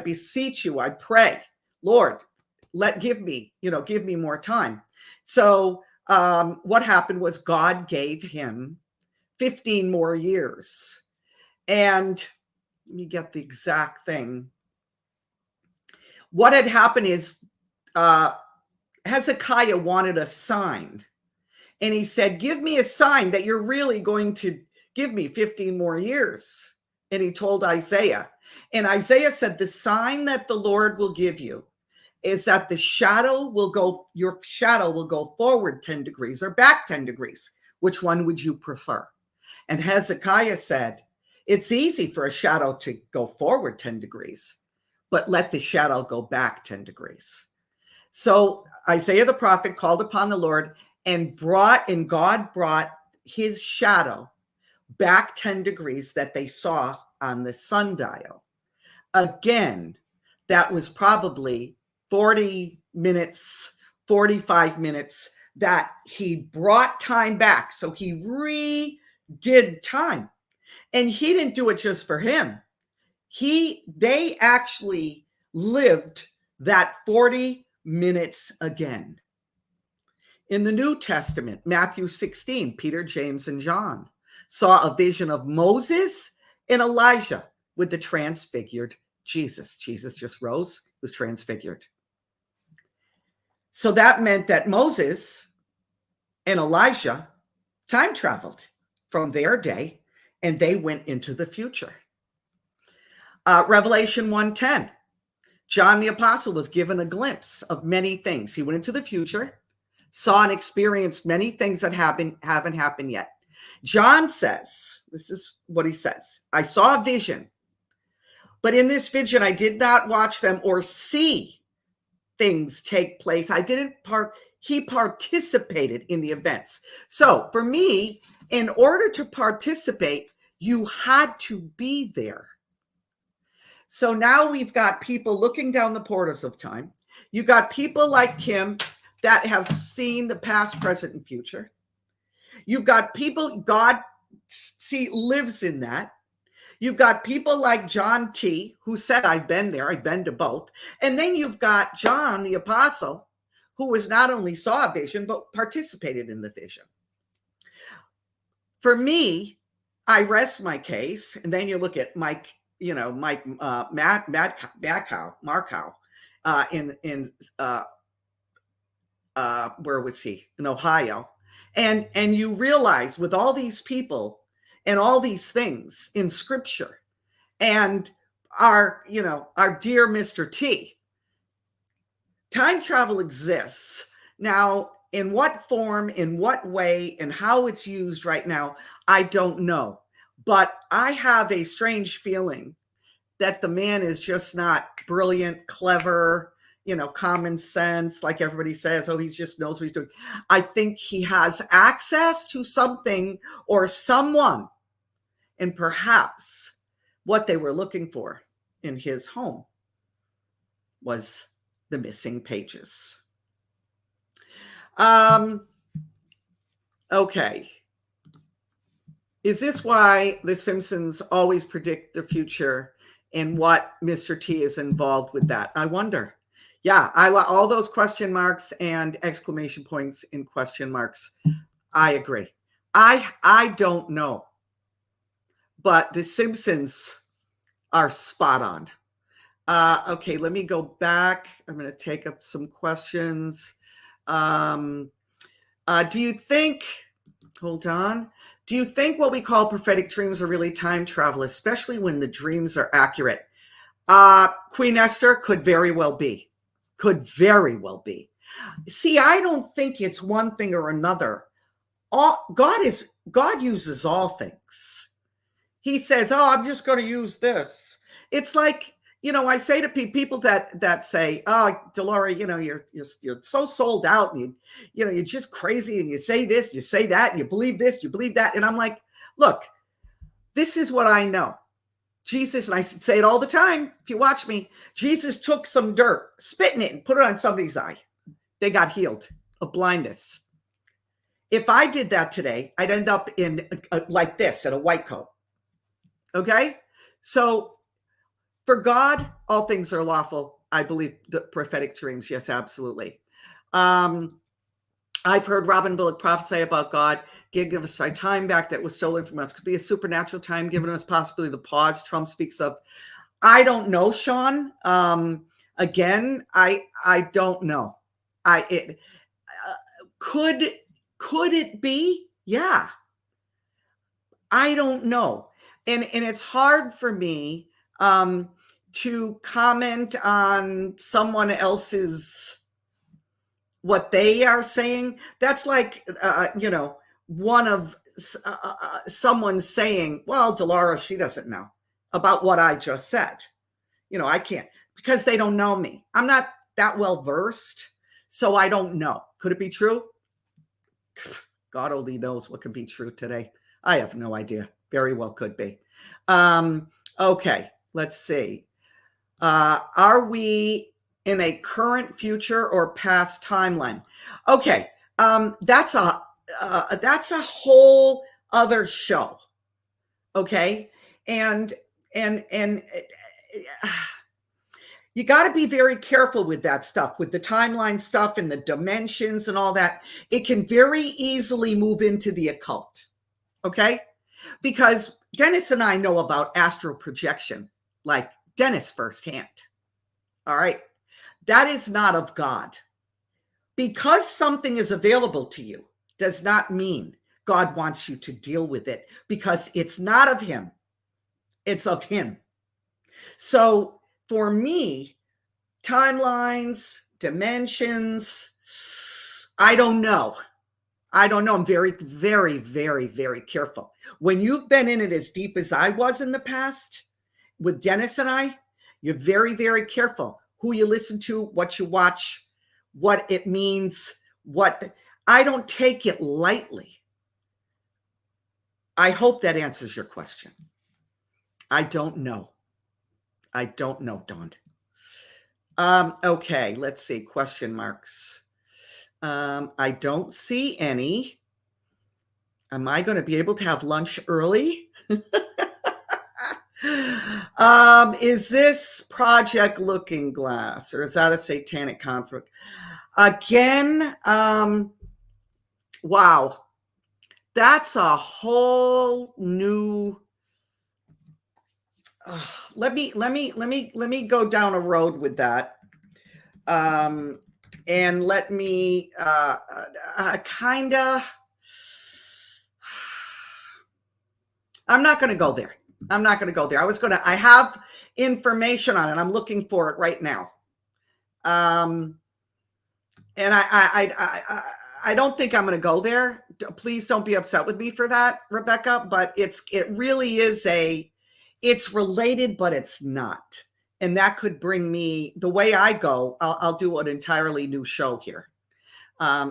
beseech you, I pray, Lord, give me more time. So what happened was God gave him 15 more years. And let me get the exact thing. What had happened is Hezekiah wanted a sign. And he said, give me a sign that you're really going to give me 15 more years. And he told Isaiah. And Isaiah said, the sign that the Lord will give you is that your shadow will go forward 10 degrees or back 10 degrees. Which one would you prefer? And Hezekiah said, it's easy for a shadow to go forward 10 degrees, but let the shadow go back 10 degrees. So Isaiah the prophet called upon the Lord, and God brought his shadow back 10 degrees that they saw on the sundial. Again, that was probably 40 minutes, 45 minutes that he brought time back. So he redid time. And he didn't do it just for him. They actually lived that 40 minutes again. In the New Testament, Matthew 16, Peter, James, and John saw a vision of Moses and Elijah with the transfigured Jesus. Jesus just rose, was transfigured. So that meant that Moses and Elijah time traveled from their day, and they went into the future. Revelation 1:10, John the Apostle was given a glimpse of many things. He went into the future, saw and experienced many things that haven't happened yet. John says, this is what he says, I saw a vision, but in this vision, I did not watch them or see things take place. He participated in the events. So for me, in order to participate, you had to be there. So now we've got people looking down the portals of time. You've got people like Kim that have seen the past, present, and future. You've got people, God lives in that. You've got people like John T., who said, I've been there, I've been to both. And then you've got John the Apostle, who was not only saw a vision, but participated in the vision. For me, I rest my case. And then you look at Mike Markow, where was he? In Ohio. And you realize with all these people and all these things in scripture and our dear Mr. T, time travel exists. Now, in what form, in what way, and how it's used right now, I don't know. But I have a strange feeling that the man is just not brilliant, clever, common sense, like everybody says, he just knows what he's doing. I think he has access to something or someone, and perhaps what they were looking for in his home was the missing pages. Okay. Is this why The Simpsons always predict the future, and what Mr. T is involved with that? I wonder. Yeah, all those question marks and exclamation points in question marks. I agree. I don't know. But The Simpsons are spot on. Okay, let me go back. I'm going to take up some questions. Do you think, hold on. Do you think what we call prophetic dreams are really time travel, especially when the dreams are accurate? Queen Esther, could very well be. Could very well be. See, I don't think it's one thing or another. God uses all things. He says, I'm just going to use this. It's like, I say to people that say, Delora, you're so sold out, and you're just crazy, and you say this, you say that, and you believe this, you believe that. And I'm like, look, this is what I know. Jesus, and I say it all the time, if you watch me, Jesus took some dirt, spit in it, and put it on somebody's eye. They got healed of blindness. If I did that today, I'd end up in like this, in a white coat. Okay? So for God, all things are lawful. I believe the prophetic dreams. Yes, absolutely. I've heard Robin Bullock prophesy about God giving us our time back that was stolen from us. Could be a supernatural time given us, possibly the pause Trump speaks of. I don't know, Sean. Again, I don't know. Could it be? Yeah. I don't know. And it's hard for me to comment on someone else's, what they are saying. That's like, one of someone saying, well, Delora, she doesn't know about what I just said. I can't, because they don't know me. I'm not that well versed, so I don't know. Could it be true? God only knows what could be true today. I have no idea. Very well could be. Okay, let's see. Are we in a current, future, or past timeline? Okay, that's a whole other show. Okay, and you got to be very careful with that stuff, with the timeline stuff and the dimensions and all that. It can very easily move into the occult. Okay, because Dennis and I know about astral projection, like Dennis firsthand. All right. That is not of God. Because something is available to you does not mean God wants you to deal with it, because it's not of him. It's of him. So for me, timelines, dimensions, I don't know. I'm very, very, very, very careful. When you've been in it as deep as I was in the past with Dennis and I, you're very, very careful who you listen to, what you watch, what it means, I don't take it lightly. I hope that answers your question. I don't know. Dawn. Okay, let's see. Question marks. I don't see any. Am I going to be able to have lunch early? Is this Project Looking Glass, or is that a satanic conflict? Again, wow. That's a whole new let me go down a road with that. And let me kind of, I'm not going to go there. I have information on it. I'm looking for it right now. And I don't think I'm going to go there. Please don't be upset with me for that, Rebecca, but it really is it's related, but it's not. And that could bring me, the way I go, I'll do an entirely new show here.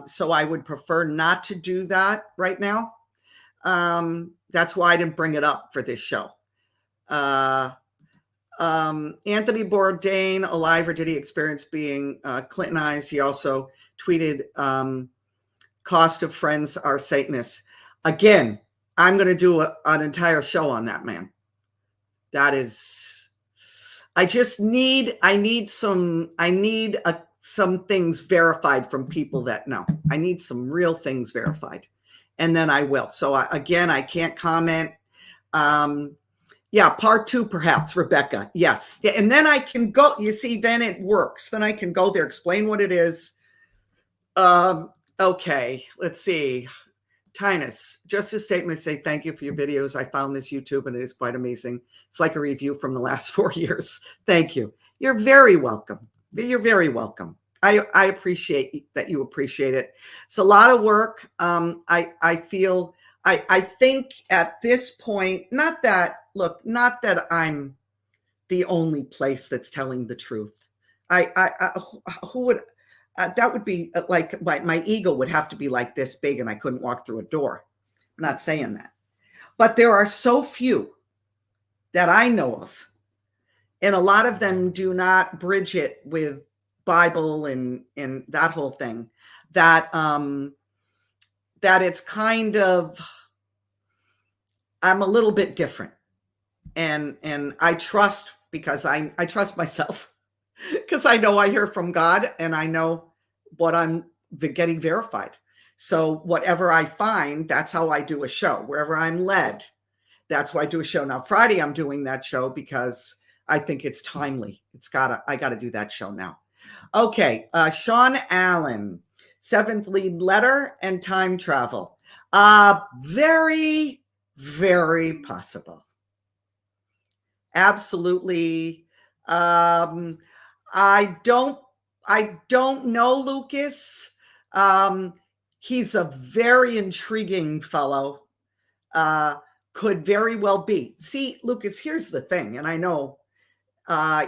So I would prefer not to do that right now. That's why I didn't bring it up for this show. Anthony Bourdain, alive, or did he experience being Clintonized? He also tweeted, cost of friends are Satanists. Again, I'm going to do an entire show on that man. That is, I need some things verified from people that know. I need some real things verified, and then I will. So I can't comment. Yeah, part 2, perhaps, Rebecca. Yes. And then I can go, you see, then it works. Then I can go there, explain what it is. Okay, let's see. Tinus, just a statement to say thank you for your videos. I found this YouTube and it is quite amazing. It's like a review from the last 4 years. Thank you. You're very welcome. You're very welcome. I appreciate that you appreciate it. It's a lot of work. I think at this point, not that I'm the only place that's telling the truth. Who would, that would be like my ego would have to be like this big and I couldn't walk through a door. I'm not saying that, but there are so few that I know of, and a lot of them do not bridge it with Bible and that whole thing, that it's kind of, I'm a little bit different, and I trust, because I trust myself, because I know I hear from God and I know what I'm getting verified. So whatever I find, that's how I do a show. Wherever I'm led, that's why I do a show. Now, Friday, I'm doing that show because I think it's timely. I got to do that show now. Okay. Sean Allen, 7th lead letter and time travel. Very, Very possible. Absolutely. I don't know Lucas. Um, he's a very intriguing fellow. Could very well be. See, Lucas, here's the thing, and I know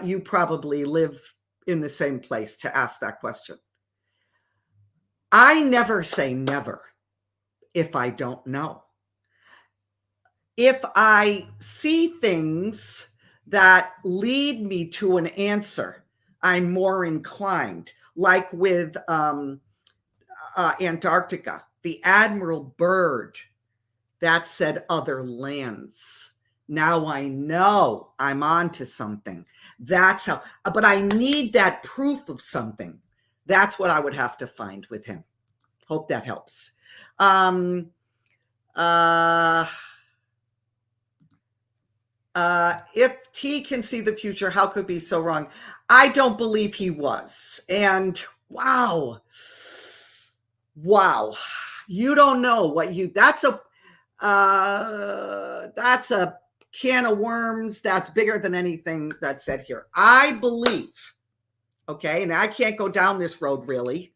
you probably live in the same place to ask that question. I never say never if I don't know. If I see things that lead me to an answer, I'm more inclined, like with Antarctica, the Admiral Byrd, that said other lands. Now I know I'm onto something. That's how, but I need that proof of something. That's what I would have to find with him. Hope that helps. If T can see the future, how could it be so wrong? I don't believe he was. And wow, you don't know what you, that's a can of worms that's bigger than anything that's said here. I believe, okay, and I can't go down this road really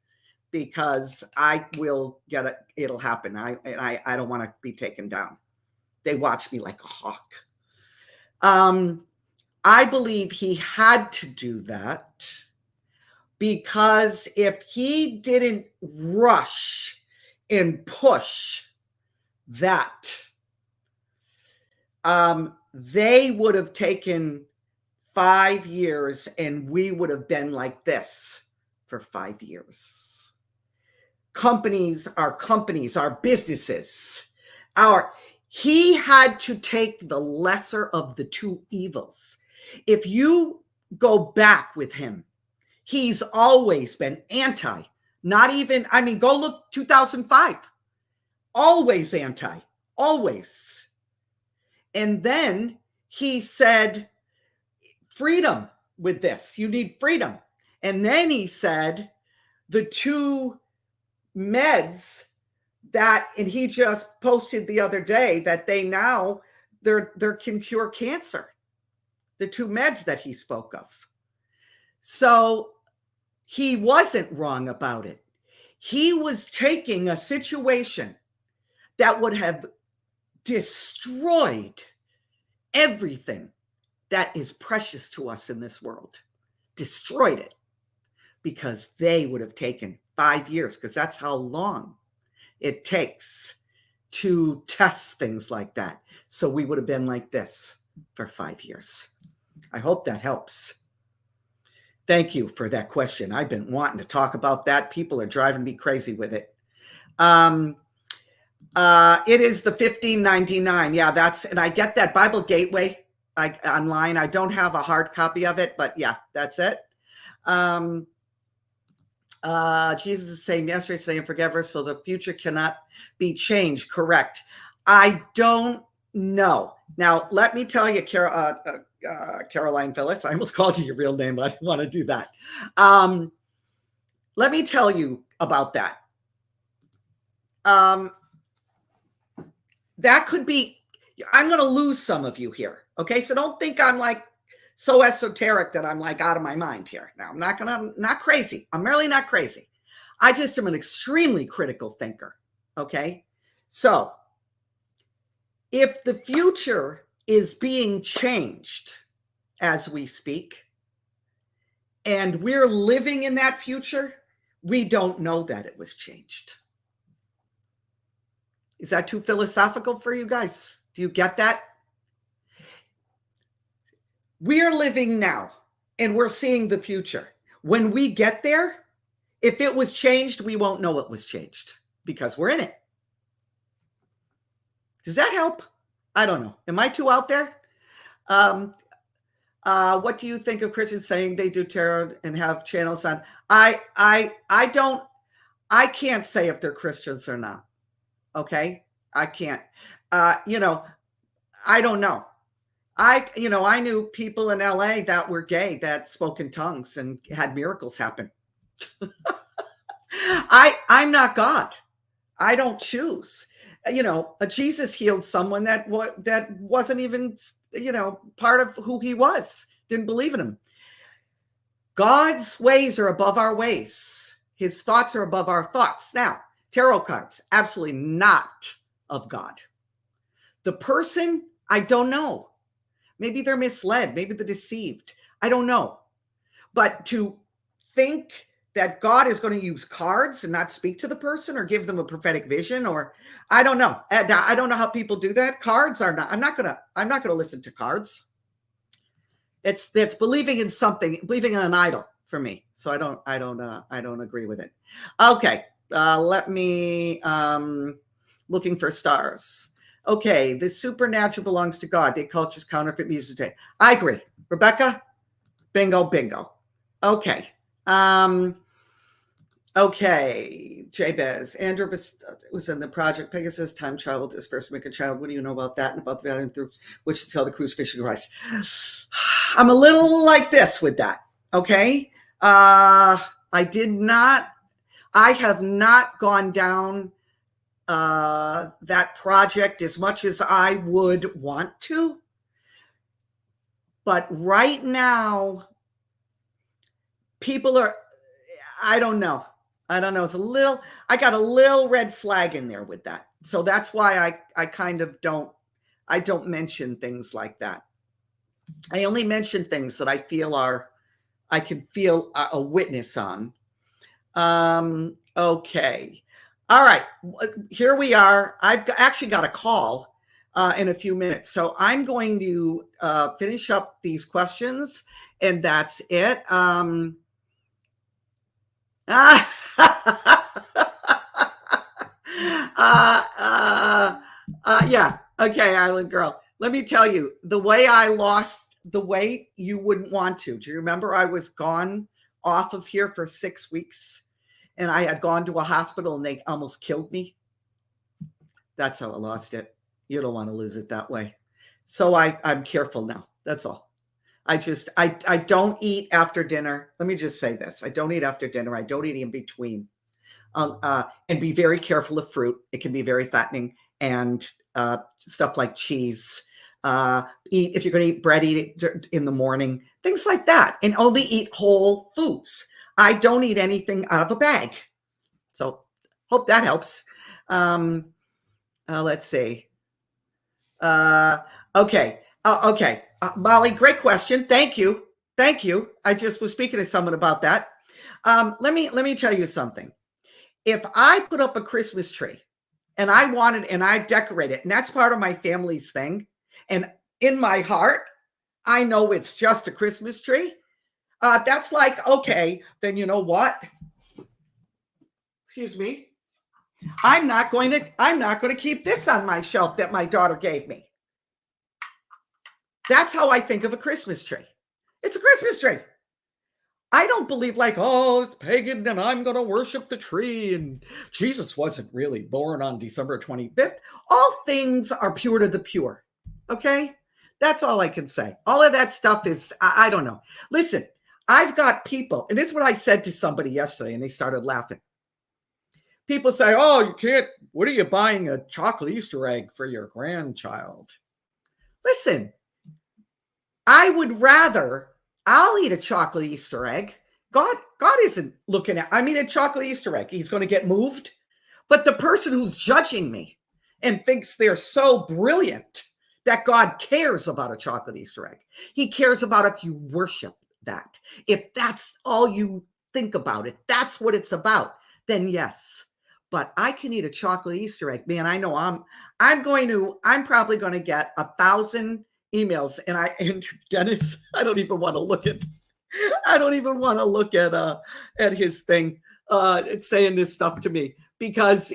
because I will get it. It'll happen. I don't want to be taken down. They watch me like a hawk. I believe he had to do that because if he didn't rush and push that, they would have taken 5 years and we would have been like this for 5 years. Companies, our businesses, he had to take the lesser of the two evils. If you go back with him, he's always been anti, not even, I mean, go look 2005, always anti, always. And then he said, freedom with this, you need freedom. And then he said, the two meds that, and he just posted the other day that they can cure cancer, the two meds that he spoke of. So he wasn't wrong about it. He was taking a situation that would have destroyed everything that is precious to us in this world, destroyed it, because they would have taken 5 years, because that's how long it takes to test things like that. So we would have been like this for 5 years. I hope that helps. Thank you for that question. I've been wanting to talk about that. People are driving me crazy with it. It is the $15.99. Yeah, and I get that Bible Gateway online. I don't have a hard copy of it, but yeah, that's it. Jesus is the same yesterday, today, and forever, so the future cannot be changed. Correct. I don't know. Now, let me tell you, Caroline Phyllis, I almost called you your real name, but I didn't want to do that. Let me tell you about that. That could be, I'm going to lose some of you here. Okay. So don't think I'm like so esoteric that I'm like out of my mind here. Now, I'm not crazy. I'm really not crazy. I just am an extremely critical thinker. Okay. So if the future is being changed as we speak, and we're living in that future, we don't know that it was changed. Is that too philosophical for you guys? Do you get that? We're living now and we're seeing the future. When we get there, if it was changed, we won't know it was changed because we're in it. Does that help? I don't know. Am I too out there? What do you think of Christians saying they do tarot and have channels on? I can't say if they're Christians or not. Okay. I can't, I don't know. I knew people in LA that were gay that spoke in tongues and had miracles happen. I'm not God. I don't choose. Jesus healed someone that wasn't even, part of who he was, didn't believe in him. God's ways are above our ways. His thoughts are above our thoughts. Now, tarot cards, absolutely not of God. The person, I don't know. Maybe they're misled. Maybe they're deceived. I don't know. But to think that God is going to use cards and not speak to the person or give them a prophetic vision, or I don't know. I don't know how people do that. Cards are not. I'm not going to listen to cards. It's believing in something, believing in an idol for me. So I don't agree with it. Okay. Let me looking for stars. Okay, the supernatural belongs to God. The occult is counterfeit music today. I agree. Rebecca, bingo. Okay. Okay, Jabez. Andrew was in the Project Pegasus, time traveled his first make a child. What do you know about that and about the valley through which to tell the cruise fishing rice? I'm a little like this with that. Okay. I have not gone down that project as much as I would want to. But right now, people are, I don't know. It's I got a little red flag in there with that. So that's why I kind of don't mention things like that. I only mention things that I can feel a witness on. Okay. All right. Here we are. I've actually got a call in a few minutes. So I'm going to finish up these questions, and that's it. Yeah. Okay, Island Girl. Let me tell you, the way I lost the weight, you wouldn't want to. Do you remember I was gone off of here for 6 weeks, and I had gone to a hospital and they almost killed me? That's how I lost it. You don't want to lose it that way. So I'm careful now. That's all. I don't eat after dinner. Let me just say this. I don't eat after dinner. I don't eat in between. And be very careful of fruit. It can be very fattening, and stuff like cheese. If you're going to eat bread, eat it in the morning. Things like that. And only eat whole foods. I don't eat anything out of a bag. So hope that helps. Let's see. Okay. Okay. Molly, great question. Thank you. I just was speaking to someone about that. Let me tell you something. If I put up a Christmas tree and I decorate it, and that's part of my family's thing, and in my heart, I know it's just a Christmas tree. That's like, okay, then you know what? Excuse me. I'm not going to keep this on my shelf that my daughter gave me. That's how I think of a Christmas tree. It's a Christmas tree. I don't believe like, oh, it's pagan and I'm going to worship the tree and Jesus wasn't really born on December 25th. All things are pure to the pure. Okay? That's all I can say. All of that stuff is, I don't know. Listen, I've got people, and this is what I said to somebody yesterday, and they started laughing. People say, oh, you can't, what are you buying a chocolate Easter egg for your grandchild? Listen, I'll eat a chocolate Easter egg. God isn't looking at, a chocolate Easter egg. He's going to get moved. But the person who's judging me and thinks they're so brilliant that God cares about a chocolate Easter egg. He cares about if you worship that. If that's all you think about it, that's what it's about, then yes. But I can eat a chocolate Easter egg. Man, I know I'm probably going to get 1,000 emails, and Dennis, I don't even want to look at his thing, saying this stuff to me, because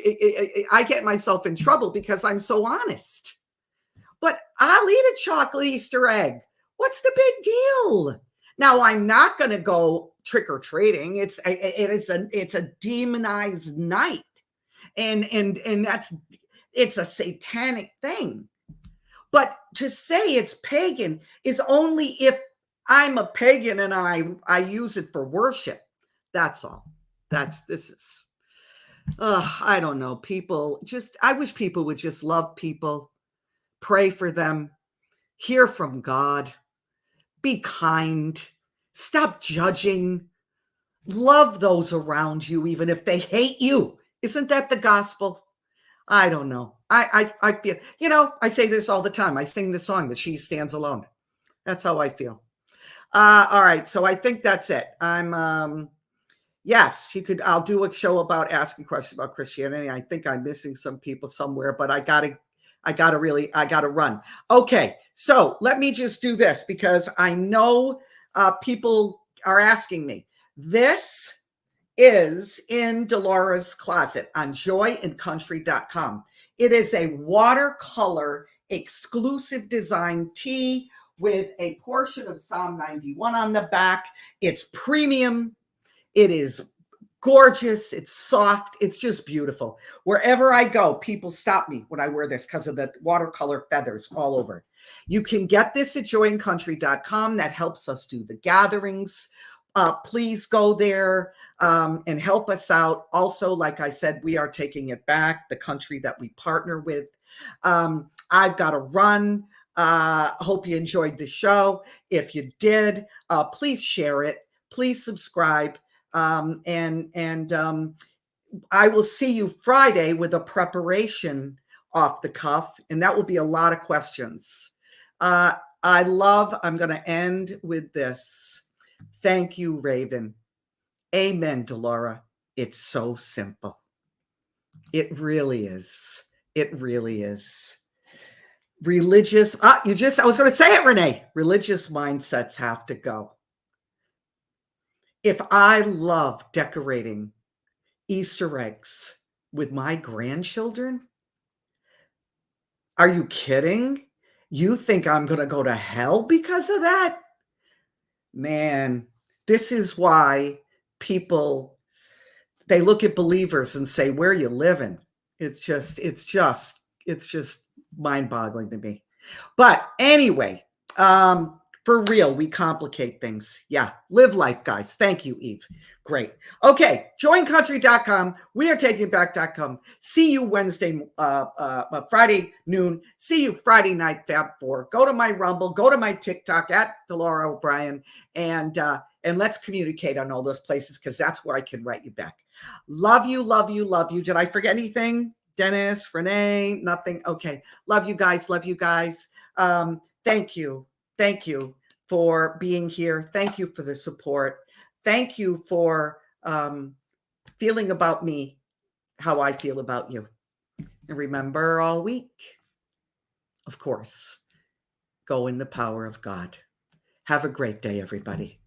I get myself in trouble because I'm so honest. But I'll eat a chocolate Easter egg. What's the big deal? Now, I'm not going to go trick or treating. It's a demonized night, and it's a satanic thing. But to say it's pagan is only if I'm a pagan and I use it for worship. That's all. I don't know. I wish people would just love people, pray for them, hear from God, be kind, stop judging, love those around you, even if they hate you. Isn't that the gospel? I don't know. I feel, I say this all the time. I sing the song that She Stands Alone. That's how I feel. All right. So I think that's it. Yes, I'll do a show about asking questions about Christianity. I think I'm missing some people somewhere, but I gotta run. Okay. So let me just do this because I know people are asking me. This is in Delora's closet on joyandcountry.com. It is a watercolor exclusive design tee with a portion of Psalm 91 on the back. It's premium. It is gorgeous. It's soft. It's just beautiful. Wherever I go, people stop me when I wear this because of the watercolor feathers all over. You can get this at joyandcountry.com. That helps us do the gatherings. Please go there and help us out. Also, like I said, we are taking it back, the country that we partner with. I've got to run. Hope you enjoyed the show. If you did, please share it. Please subscribe. I will see you Friday with a preparation off the cuff, and that will be a lot of questions. I'm going to end with this. Thank you, Raven. Amen, Delora. It's so simple. It really is. It really is. I was going to say it, Renee. Religious mindsets have to go. If I love decorating Easter eggs with my grandchildren, are you kidding? You think I'm going to go to hell because of that? Man, this is why people, they look at believers and say, where are you living? It's just mind-boggling to me. But anyway, for real, we complicate things. Yeah, live life, guys. Thank you, Eve. Great. Okay, joincountry.com. We are taking back.com. See you Friday noon. See you Friday night, Fab 4. Go to my Rumble. Go to my TikTok at Delora OBrien. And let's communicate on all those places because that's where I can write you back. Love you, love you, love you. Did I forget anything? Dennis, Renee, nothing. Okay. Love you guys. Love you guys. Thank you. Thank you for being here. Thank you for the support. Thank you for feeling about me how I feel about you. And remember all week, of course, go in the power of God. Have a great day, everybody.